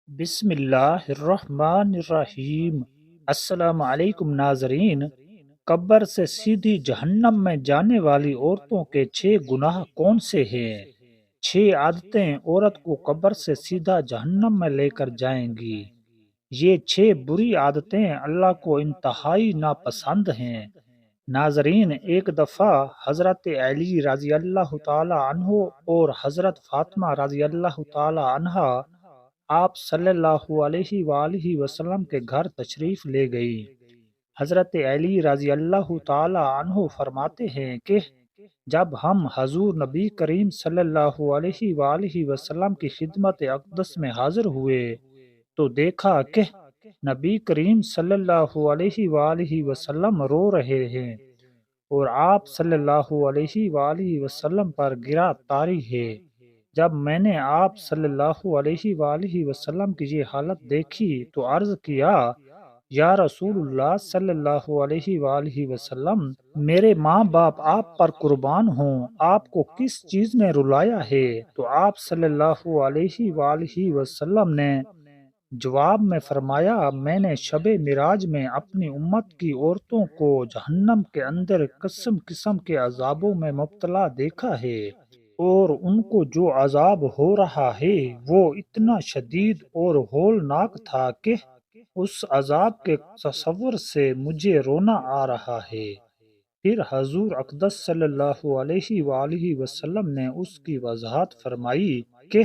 بسم اللہ الرحمن الرحیم۔ السلام علیکم ناظرین۔ قبر سے سیدھی جہنم میں جانے والی عورتوں کے 6 گناہ کون سے ہیں؟ 6 عادتیں عورت کو قبر سے سیدھا جہنم میں لے کر جائیں گی۔ یہ 6 بری عادتیں اللہ کو انتہائی ناپسند ہیں۔ ناظرین، ایک دفعہ حضرت علی رضی اللہ تعالی عنہ اور حضرت فاطمہ رضی اللہ تعالی عنہا آپ صلی اللہ علیہ وآلہ وسلم کے گھر تشریف لے گئی۔ حضرت علی رضی اللہ تعالی عنہ فرماتے ہیں کہ جب ہم حضور نبی کریم صلی اللہ علیہ وآلہ وسلم کی خدمت اقدس میں حاضر ہوئے تو دیکھا کہ نبی کریم صلی اللہ علیہ وآلہ وسلم رو رہے ہیں اور آپ صلی اللہ علیہ وآلہ وسلم پر گرا طاری ہے۔ جب میں نے آپ صلی اللہ علیہ وآلہ وسلم کی یہ حالت دیکھی تو عرض کیا، یا رسول اللہ صلی اللہ علیہ وآلہ وسلم، میرے ماں باپ آپ پر قربان ہوں، آپ کو کس چیز نے رلایا ہے؟ تو آپ صلی اللہ علیہ وآلہ وسلم نے جواب میں فرمایا، میں نے شب معراج میں اپنی امت کی عورتوں کو جہنم کے اندر قسم قسم کے عذابوں میں مبتلا دیکھا ہے، اور ان کو جو عذاب ہو رہا ہے وہ اتنا شدید اور ہولناک تھا کہ اس عذاب کے تصور سے مجھے رونا آ رہا ہے۔ پھر حضور اقدس صلی اللہ علیہ وآلہ وسلم نے اس کی وضاحت فرمائی کہ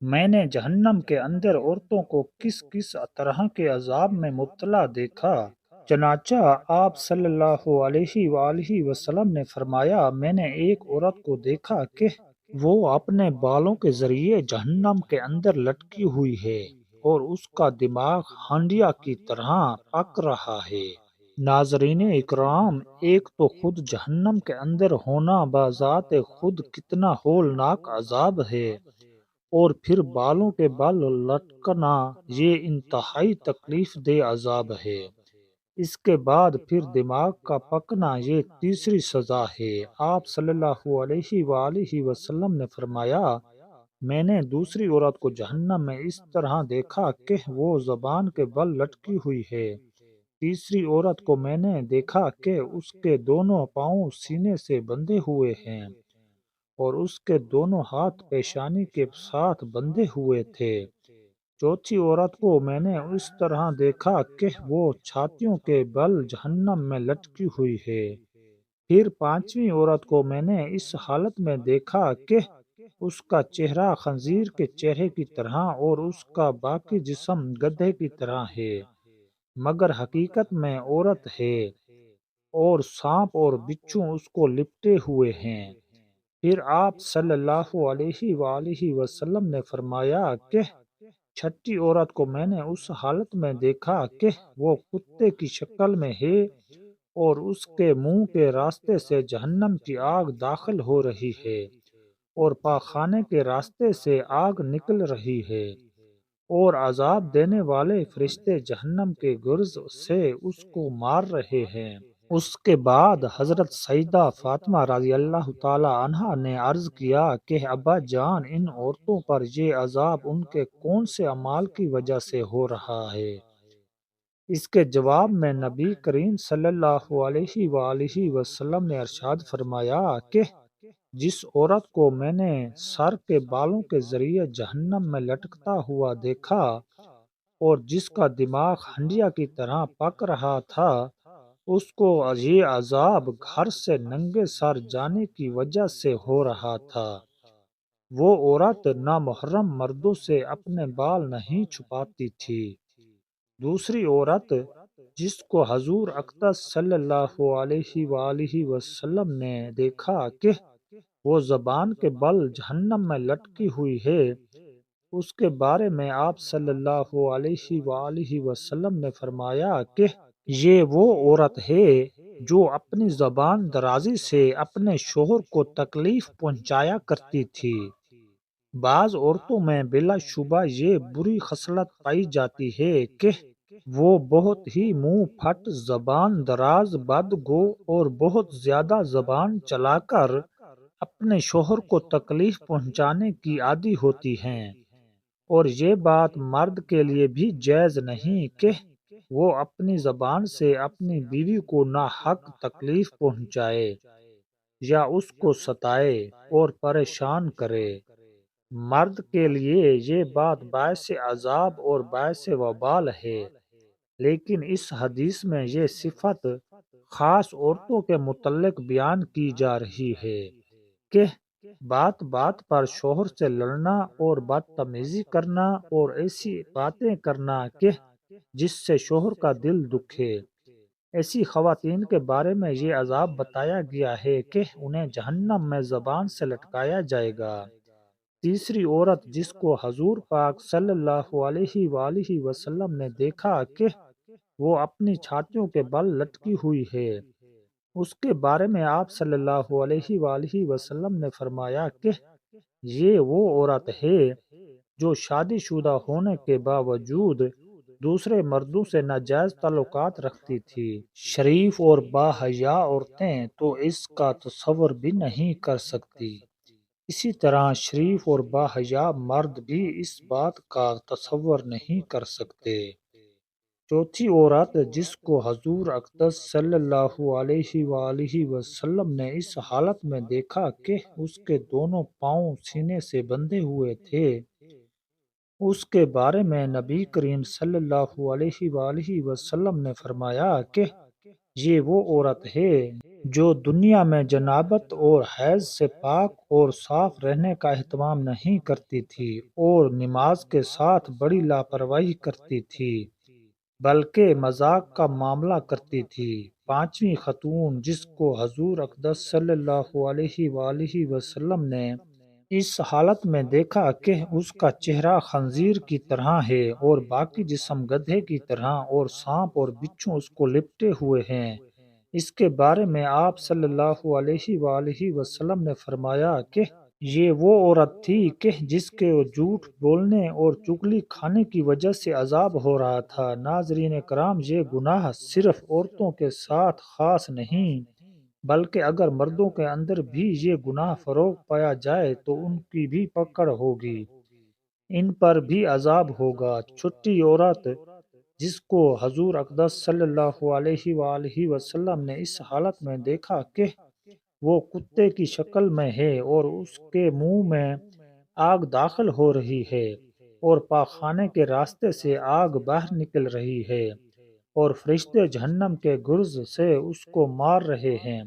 میں نے جہنم کے اندر عورتوں کو کس کس طرح کے عذاب میں مبتلا دیکھا۔ چنانچہ آپ صلی اللہ علیہ وآلہ وسلم نے فرمایا، میں نے ایک عورت کو دیکھا کہ وہ اپنے بالوں کے ذریعے جہنم کے اندر لٹکی ہوئی ہے اور اس کا دماغ ہانڈیا کی طرح پک رہا ہے۔ ناظرین اکرام، ایک تو خود جہنم کے اندر ہونا بذات خود کتنا ہولناک عذاب ہے، اور پھر بالوں کے بال لٹکنا یہ انتہائی تکلیف دہ عذاب ہے۔ اس کے بعد پھر دماغ کا پکنا یہ تیسری سزا ہے۔ آپ صلی اللہ علیہ وآلہ وسلم نے فرمایا، میں نے دوسری عورت کو جہنم میں اس طرح دیکھا کہ وہ زبان کے بل لٹکی ہوئی ہے۔ تیسری عورت کو میں نے دیکھا کہ اس کے دونوں پاؤں سینے سے بندھے ہوئے ہیں اور اس کے دونوں ہاتھ پیشانی کے ساتھ بندھے ہوئے تھے۔ چوتھی عورت کو میں نے اس طرح دیکھا کہ وہ چھاتیوں کے بل جہنم میں لٹکی ہوئی ہے۔ پھر پانچویں عورت کو میں نے اس حالت میں دیکھا کہ اس کا چہرہ خنزیر کے چہرے کی طرح اور اس کا باقی جسم گدھے کی طرح ہے، مگر حقیقت میں عورت ہے، اور سانپ اور بچھو اس کو لپٹے ہوئے ہیں۔ پھر آپ صلی اللہ علیہ وآلہ وسلم نے فرمایا کہ چھٹی عورت کو میں نے اس حالت میں دیکھا کہ وہ کتے کی شکل میں ہے اور اس کے منہ کے راستے سے جہنم کی آگ داخل ہو رہی ہے اور پاخانے کے راستے سے آگ نکل رہی ہے، اور عذاب دینے والے فرشتے جہنم کے گرز سے اس کو مار رہے ہیں۔ اس کے بعد حضرت سیدہ فاطمہ رضی اللہ تعالی عنہا نے عرض کیا کہ ابا جان، ان عورتوں پر یہ عذاب ان کے کون سے اعمال کی وجہ سے ہو رہا ہے؟ اس کے جواب میں نبی کریم صلی اللہ علیہ وآلہ وسلم نے ارشاد فرمایا کہ جس عورت کو میں نے سر کے بالوں کے ذریعے جہنم میں لٹکتا ہوا دیکھا اور جس کا دماغ ہنڈیا کی طرح پک رہا تھا، اس کو یہ عذاب گھر سے ننگے سر جانے کی وجہ سے ہو رہا تھا۔ وہ عورت نامحرم مردوں سے اپنے بال نہیں چھپاتی تھی۔ دوسری عورت جس کو حضور اقدس صلی اللہ علیہ وآلہ وسلم نے دیکھا کہ وہ زبان کے بل جہنم میں لٹکی ہوئی ہے، اس کے بارے میں آپ صلی اللہ علیہ وآلہ وسلم نے فرمایا کہ یہ وہ عورت ہے جو اپنی زبان درازی سے اپنے شوہر کو تکلیف پہنچایا کرتی تھی۔ بعض عورتوں میں بلا شبہ یہ بری خصلت پائی جاتی ہے کہ وہ بہت ہی منہ پھٹ، زبان دراز، بدگو اور بہت زیادہ زبان چلا کر اپنے شوہر کو تکلیف پہنچانے کی عادی ہوتی ہیں، اور یہ بات مرد کے لیے بھی جائز نہیں کہ وہ اپنی زبان سے اپنی بیوی کو ناحق تکلیف پہنچائے یا اس کو ستائے اور پریشان کرے۔ مرد کے لیے یہ بات باعث عذاب اور باعث وبال ہے، لیکن اس حدیث میں یہ صفت خاص عورتوں کے متعلق بیان کی جا رہی ہے کہ بات بات پر شوہر سے لڑنا اور بدتمیزی کرنا اور ایسی باتیں کرنا کہ جس سے شوہر کا دل دکھے۔ ایسی خواتین کے بارے میں یہ عذاب بتایا گیا ہے کہ انہیں جہنم میں زبان سے لٹکایا جائے گا۔ تیسری عورت جس کو حضور پاک صلی اللہ علیہ وآلہ وسلم نے دیکھا کہ وہ اپنی چھاتیوں کے بل لٹکی ہوئی ہے، اس کے بارے میں آپ صلی اللہ علیہ وآلہ وسلم نے فرمایا کہ یہ وہ عورت ہے جو شادی شدہ ہونے کے باوجود دوسرے مردوں سے ناجائز تعلقات رکھتی تھی۔ شریف اور باحیا عورتیں تو اس کا تصور بھی نہیں کر سکتی، اسی طرح شریف اور باحیا مرد بھی اس بات کا تصور نہیں کر سکتے۔ چوتھی عورت جس کو حضور اقدس صلی اللہ علیہ وآلہ وسلم نے اس حالت میں دیکھا کہ اس کے دونوں پاؤں سینے سے بندھے ہوئے تھے، اس کے بارے میں نبی کریم صلی اللہ علیہ وآلہ وسلم نے فرمایا کہ یہ وہ عورت ہے جو دنیا میں جنابت اور حیض سے پاک اور صاف رہنے کا اہتمام نہیں کرتی تھی اور نماز کے ساتھ بڑی لاپرواہی کرتی تھی، بلکہ مذاق کا معاملہ کرتی تھی۔ پانچویں خاتون جس کو حضور اقدس صلی اللہ علیہ وآلہ وسلم نے اس حالت میں دیکھا کہ اس کا چہرہ خنزیر کی طرح ہے اور باقی جسم گدھے کی طرح اور سانپ اور بچھو اس کو لپٹے ہوئے ہیں، اس کے بارے میں آپ صلی اللہ علیہ وآلہ وسلم نے فرمایا کہ یہ وہ عورت تھی کہ جس کے جھوٹ بولنے اور چغلی کھانے کی وجہ سے عذاب ہو رہا تھا۔ ناظرین کرام، یہ گناہ صرف عورتوں کے ساتھ خاص نہیں، بلکہ اگر مردوں کے اندر بھی یہ گناہ فروغ پایا جائے تو ان کی بھی پکڑ ہوگی، ان پر بھی عذاب ہوگا۔ چھٹی عورت جس کو حضور اقدس صلی اللہ علیہ وآلہ وسلم نے اس حالت میں دیکھا کہ وہ کتے کی شکل میں ہے اور اس کے منہ میں آگ داخل ہو رہی ہے اور پاخانے کے راستے سے آگ باہر نکل رہی ہے اور فرشتے جہنم کے گرز سے اس کو مار رہے ہیں،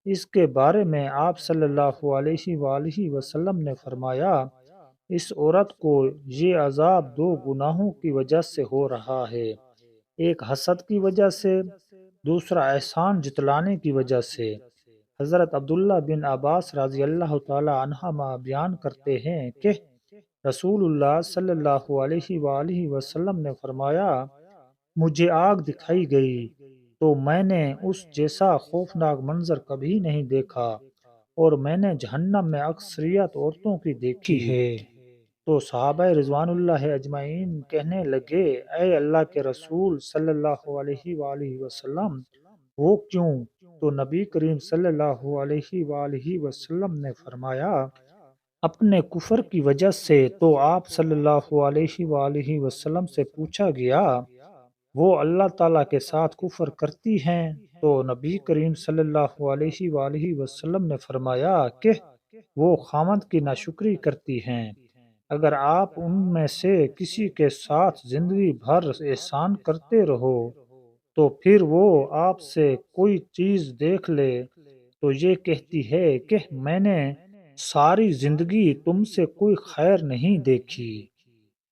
اس کے بارے میں آپ صلی اللہ علیہ وآلہ وسلم نے فرمایا اس عورت کو یہ عذاب دو گناہوں کی وجہ سے ہو رہا ہے، ایک حسد کی وجہ سے، دوسرا احسان جتلانے کی وجہ سے۔ حضرت عبداللہ بن عباس رضی اللہ تعالی عنہما بیان کرتے ہیں کہ رسول اللہ صلی اللہ علیہ وآلہ وسلم نے فرمایا مجھے آگ دکھائی گئی تو میں نے اس جیسا خوفناک منظر کبھی نہیں دیکھا، اور میں نے جہنم میں اکثریت عورتوں کی دیکھی ہے۔ تو صحابہ رضوان اللہ اجمعین کہنے لگے، اے اللہ کے رسول صلی اللہ علیہ وآلہ وسلم، وہ کیوں؟ تو نبی کریم صلی اللہ علیہ وآلہ وسلم نے فرمایا اپنے کفر کی وجہ سے۔ تو آپ صلی اللہ علیہ وآلہ وسلم سے پوچھا گیا وہ اللہ تعالیٰ کے ساتھ کفر کرتی ہیں؟ تو نبی کریم صلی اللہ علیہ وآلہ وسلم نے فرمایا کہ وہ خامد کی ناشکری کرتی ہیں۔ اگر آپ ان میں سے کسی کے ساتھ زندگی بھر احسان کرتے رہو تو پھر وہ آپ سے کوئی چیز دیکھ لے تو یہ کہتی ہے کہ میں نے ساری زندگی تم سے کوئی خیر نہیں دیکھی۔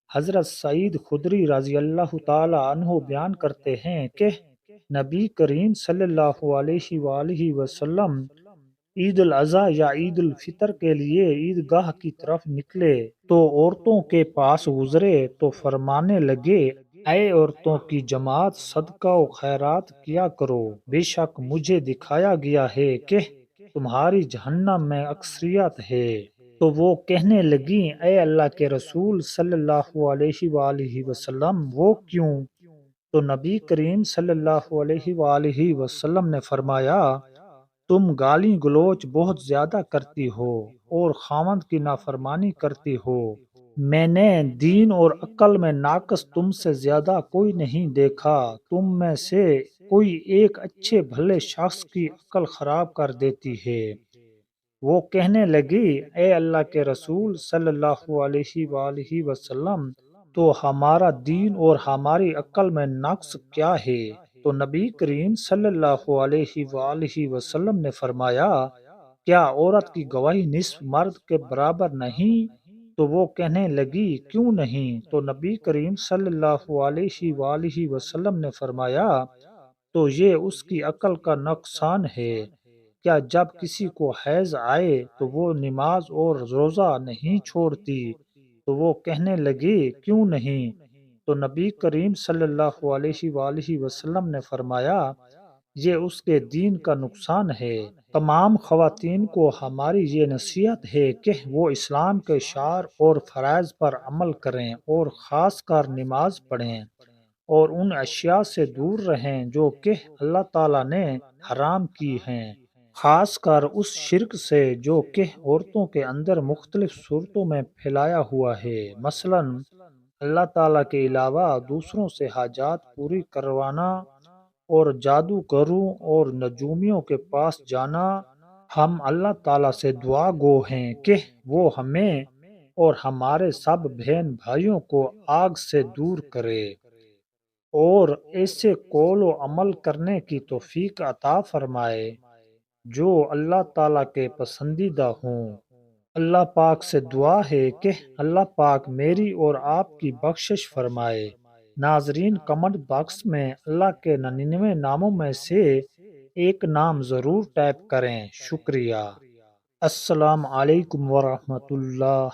حضرت سعید خدری رضی اللہ تعالی عنہ بیان کرتے ہیں کہ نبی کریم صلی اللہ علیہ وآلہ وسلم عید الاضحیٰ یا عید الفطر کے لیے عیدگاہ کی طرف نکلے تو عورتوں کے پاس گزرے تو فرمانے لگے، اے عورتوں کی جماعت، صدقہ و خیرات کیا کرو، بے شک مجھے دکھایا گیا ہے کہ تمہاری جہنم میں اکثریت ہے۔ تو وہ کہنے لگیں، اے اللہ کے رسول صلی اللہ علیہ وآلہ وسلم، وہ کیوں؟ تو نبی کریم صلی اللہ علیہ وآلہ وسلم نے فرمایا تم گالی گلوچ بہت زیادہ کرتی ہو اور خاوند کی نافرمانی کرتی ہو، میں نے دین اور عقل میں ناقص تم سے زیادہ کوئی نہیں دیکھا، تم میں سے کوئی ایک اچھے بھلے شخص کی عقل خراب کر دیتی ہے۔ وہ کہنے لگی، اے اللہ کے رسول صلی اللہ علیہ وآلہ وسلم، تو ہمارا دین اور ہماری عقل میں نقص کیا ہے؟ تو نبی کریم صلی اللہ علیہ وآلہ وسلم نے فرمایا، کیا عورت کی گواہی نصف مرد کے برابر نہیں؟ تو وہ کہنے لگی، کیوں نہیں؟ تو نبی کریم صلی اللہ علیہ وآلہ وسلم نے فرمایا، تو یہ اس کی عقل کا نقصان ہے۔ کیا جب کسی کو حیض آئے تو وہ نماز اور روزہ نہیں چھوڑتی؟ تو وہ کہنے لگی، کیوں نہیں؟ تو نبی کریم صلی اللہ علیہ وآلہ وسلم نے فرمایا، یہ اس کے دین کا نقصان ہے۔ تمام خواتین کو ہماری یہ نصیحت ہے کہ وہ اسلام کے شعائر اور فرائض پر عمل کریں اور خاص کر نماز پڑھیں اور ان اشیاء سے دور رہیں جو کہ اللہ تعالیٰ نے حرام کی ہیں، خاص کر اس شرک سے جو کہ عورتوں کے اندر مختلف صورتوں میں پھیلایا ہوا ہے، مثلا اللہ تعالیٰ کے علاوہ دوسروں سے حاجات پوری کروانا اور جادوگروں اور نجومیوں کے پاس جانا۔ ہم اللہ تعالیٰ سے دعا گو ہیں کہ وہ ہمیں اور ہمارے سب بہن بھائیوں کو آگ سے دور کرے اور ایسے قول و عمل کرنے کی توفیق عطا فرمائے جو اللہ تعالیٰ کے پسندیدہ ہوں۔ اللہ پاک سے دعا ہے کہ اللہ پاک میری اور آپ کی بخشش فرمائے۔ ناظرین، کمنٹ باکس میں اللہ کے 99 ناموں میں سے ایک نام ضرور ٹائپ کریں۔ شکریہ۔ السلام علیکم ورحمۃ اللہ۔